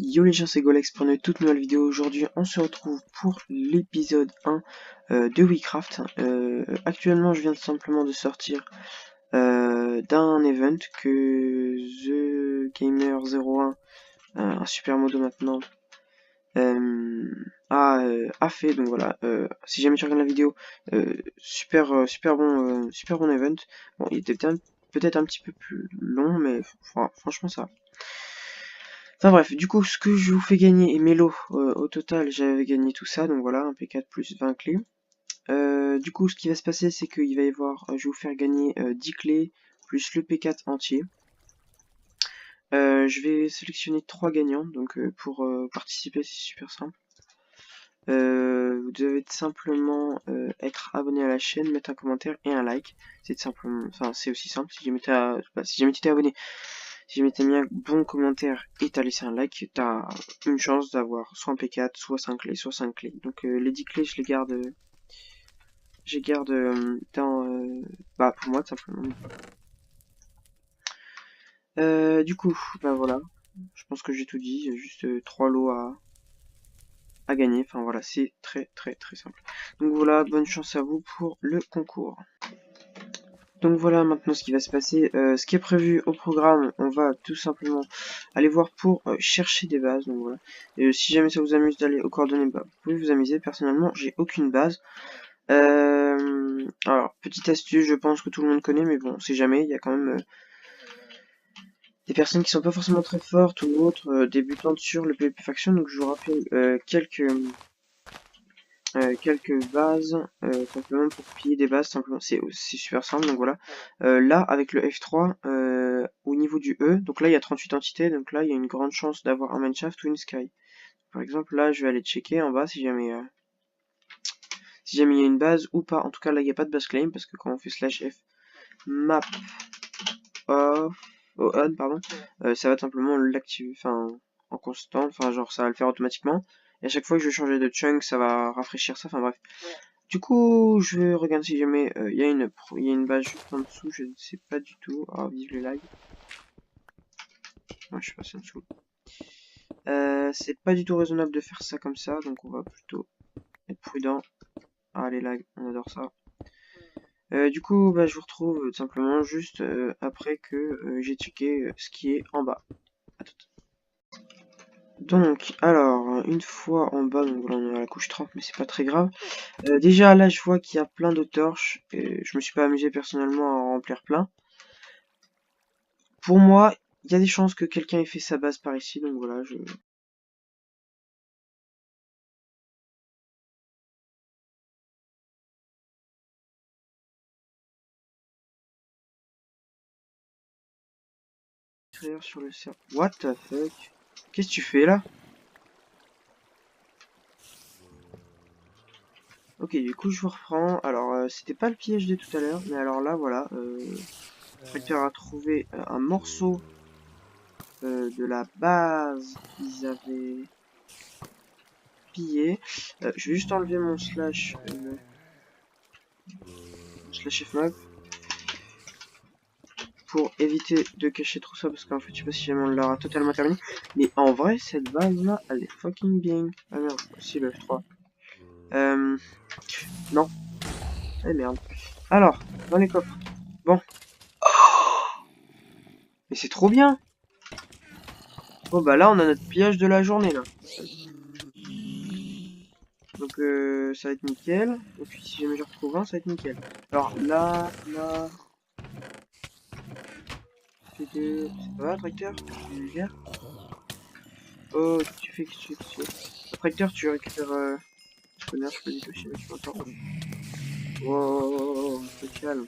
Yo les gens, c'est Golex pour une toute nouvelle vidéo. Aujourd'hui on se retrouve pour l'épisode 1 de WeCraft. Actuellement je viens simplement de sortir d'un event que The Gamer 01, un super modo maintenant, a fait. Donc voilà, si jamais tu regardes la vidéo, super bon event. Bon, il était peut-être un petit peu plus long, mais franchement ça va. Enfin bref, du coup, ce que je vous fais gagner, et Mélo, au total, j'avais gagné tout ça, donc voilà, un P4 plus 20 clés. Du coup, ce qui va se passer, c'est qu'il va y avoir, je vais vous faire gagner 10 clés, plus le P4 entier. Je vais sélectionner 3 gagnants, donc pour participer, c'est super simple. Vous devez simplement être abonné à la chaîne, mettre un commentaire et un like. C'est simplement, enfin, c'est aussi simple. Si jamais tu t'es abonné, si jamais t'as mis un bon commentaire et t'as laissé un like, t'as une chance d'avoir soit un P4, soit 5 clés, soit 5 clés. Donc les 10 clés, je les garde, bah pour moi tout simplement. Du coup, bah voilà. Je pense que j'ai tout dit. Il y a juste 3 lots à gagner. Enfin voilà, c'est très simple. Donc voilà, bonne chance à vous pour le concours. Donc voilà maintenant ce qui va se passer, ce qui est prévu au programme, on va tout simplement aller voir pour chercher des bases. Donc voilà. Si jamais ça vous amuse d'aller aux coordonnées, bah, vous pouvez vous amuser. Personnellement, j'ai aucune base. Alors petite astuce, je pense que tout le monde connaît, mais bon, on sait jamais. Il y a quand même des personnes qui sont pas forcément très fortes ou autres, débutantes sur le PvP Faction. Donc je vous rappelle quelques bases, simplement pour piller des bases, simplement c'est super simple. Donc voilà, là avec le F3, au niveau du E, donc là il y a 38 entités, donc là il y a une grande chance d'avoir un Mineshaft ou une Sky. Par exemple là je vais aller checker en bas si jamais il y a une base ou pas. En tout cas là il n'y a pas de base claim, parce que quand on fait /f map off on, pardon, ça va simplement l'activer, enfin en constant, enfin genre ça va le faire automatiquement, et à chaque fois que je vais changer de chunk ça va rafraîchir ça, enfin bref. Du coup, je regarde si jamais il y a une base juste en dessous, je ne sais pas du tout. Ah, vive les lags. Moi, je suis passé en dessous. C'est pas du tout raisonnable de faire ça comme ça, donc on va plutôt être prudent. Ah, les lags, on adore ça. Du coup, bah, je vous retrouve simplement juste après que j'ai checké ce qui est en bas. À tout. Donc, alors, une fois en bas, donc voilà, on est à la couche 30, mais c'est pas très grave. Déjà, là, je vois qu'il y a plein de torches, et je me suis pas amusé personnellement à en remplir plein. Pour moi, il y a des chances que quelqu'un ait fait sa base par ici, donc voilà, je... sur le serveur. What the fuck? Qu'est-ce que tu fais là? Ok, du coup je vous reprends. Alors, c'était pas le piège de tout à l'heure, mais alors là, voilà. Tracteur a trouvé un morceau de la base qu'ils avaient pillé. Je vais juste enlever mon slash fmap pour éviter de cacher trop ça, parce qu'en fait je sais pas si jamais on l'aura totalement terminé, mais en vrai cette base là elle est fucking bien. Ah merde, aussi le F3, non, eh merde. Alors dans les coffres, bon, mais c'est trop bien. Bon bah là on a notre pillage de la journée là, donc ça va être nickel. Et puis si jamais je retrouve un, ça va être nickel. Alors là ça va tracteur, tu gères? Oh, qu'est-ce que tu fais? Tracteur, tu récupères connard, je sais pas du tout si tu m'entends. Wow, un peu calme.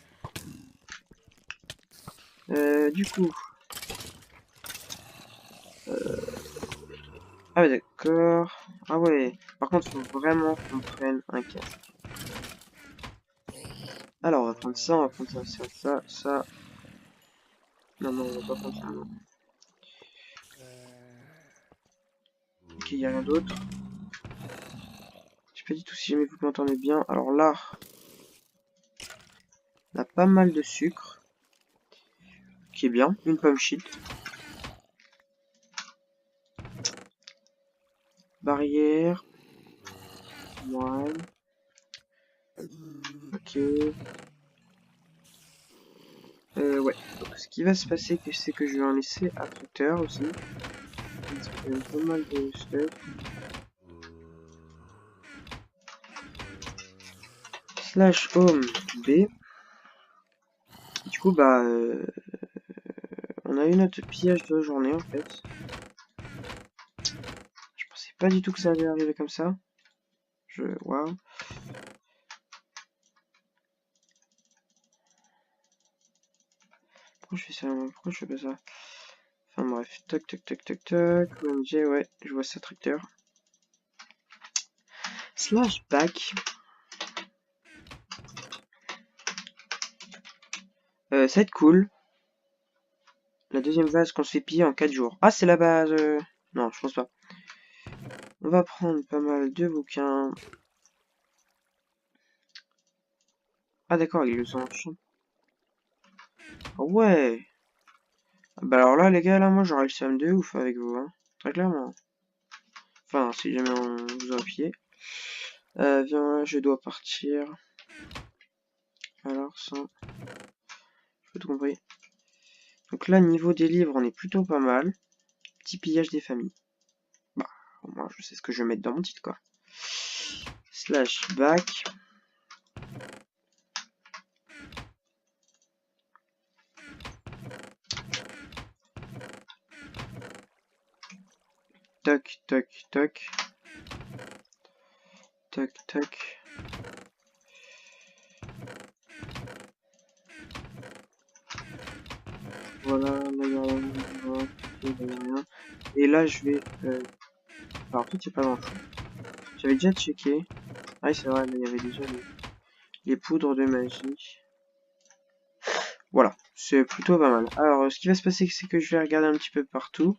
Du coup, ah ouais, d'accord. Ah ouais, par contre, faut vraiment qu'on prenne un casque. Alors, on va prendre ça, on va prendre ça. Non, non, on va pas prendre ça, non. Ok, y a rien d'autre. Je sais pas du tout si jamais vous m'entendez bien. Alors là, on a pas mal de sucre, qui est bien. Une pomme shit. Barrière. Ouais. Ok. Ouais. Donc, ce qui va se passer, c'est que je vais en laisser à tracteur aussi. Parce qu'il y a pas mal de stuff. Slash home B. Du coup, bah, on a eu notre pillage de la journée en fait. Je pensais pas du tout que ça allait arriver comme ça. Waouh. Pourquoi je fais ça? Pourquoi je fais pas ça? Enfin bref, toc toc toc toc toc. OMG, ouais, je vois ça tracteur. Slash back. Ça va être cool. La deuxième vase qu'on se fait piller en 4 jours. Ah, c'est la base. Non, je pense pas. On va prendre pas mal de bouquins. Ah d'accord, ils le sont en champ. Ah ouais. Bah alors là, les gars, là, moi, j'aurais le seum de ouf avec vous, hein. Très clairement. Enfin, si jamais on vous a pillé. Viens, là, je dois partir. Alors, ça... J'ai tout compris. Donc là, niveau des livres, on est plutôt pas mal. Petit pillage des familles. Bah, moi, je sais ce que je vais mettre dans mon titre, quoi. Slash back. Toc, toc, toc. Toc, toc. Voilà, là, il n'y a rien. Et là, je vais... Alors, tout, c'est pas grand chose. J'avais déjà checké. Ah, oui, c'est vrai, là, il y avait déjà les poudres de magie. Voilà, c'est plutôt pas mal. Alors, ce qui va se passer, c'est que je vais regarder un petit peu partout.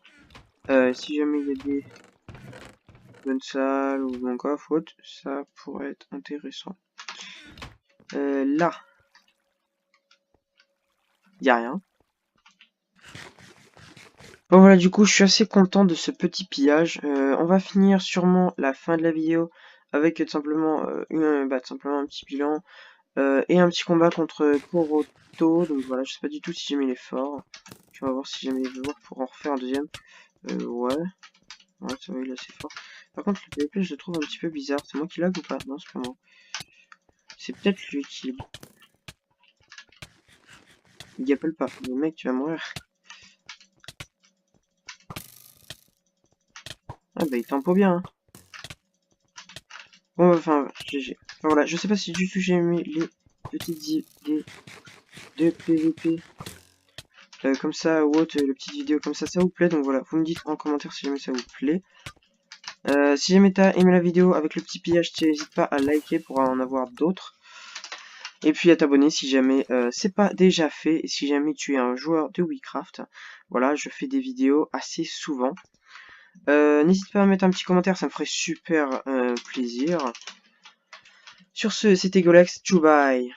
Si jamais il y a des bonnes salles ou mon coffre ou autre, ça pourrait être intéressant. Là, il n'y a rien. Bon voilà, du coup, je suis assez content de ce petit pillage. On va finir sûrement la fin de la vidéo avec tout simplement, tout simplement un petit bilan et un petit combat contre Poroto. Donc voilà, je sais pas du tout si jamais il est fort. On va voir si jamais il veut voir pour en refaire un deuxième. Ouais. Ouais, ça va, il est assez fort. Par contre, le PvP, je le trouve un petit peu bizarre. C'est moi qui lag ou pas? Non, c'est pas moi. C'est peut-être lui qui... Il appelle pas. Mais mec, tu vas mourir. Ah bah, il tempo bien, hein. Bon, enfin, GG. Enfin, voilà, je sais pas si du tout j'ai aimé les petites idées de PvP. Comme ça, ou autre, les petites vidéos comme ça vous plaît. Donc voilà, vous me dites en commentaire si jamais ça vous plaît. Si jamais t'as aimé la vidéo avec le petit pillage, n'hésite pas à liker pour en avoir d'autres. Et puis à t'abonner si jamais c'est pas déjà fait. Et si jamais tu es un joueur de WeCraft, voilà, je fais des vidéos assez souvent. N'hésite pas à mettre un petit commentaire, ça me ferait super plaisir. Sur ce, c'était Golex, bye.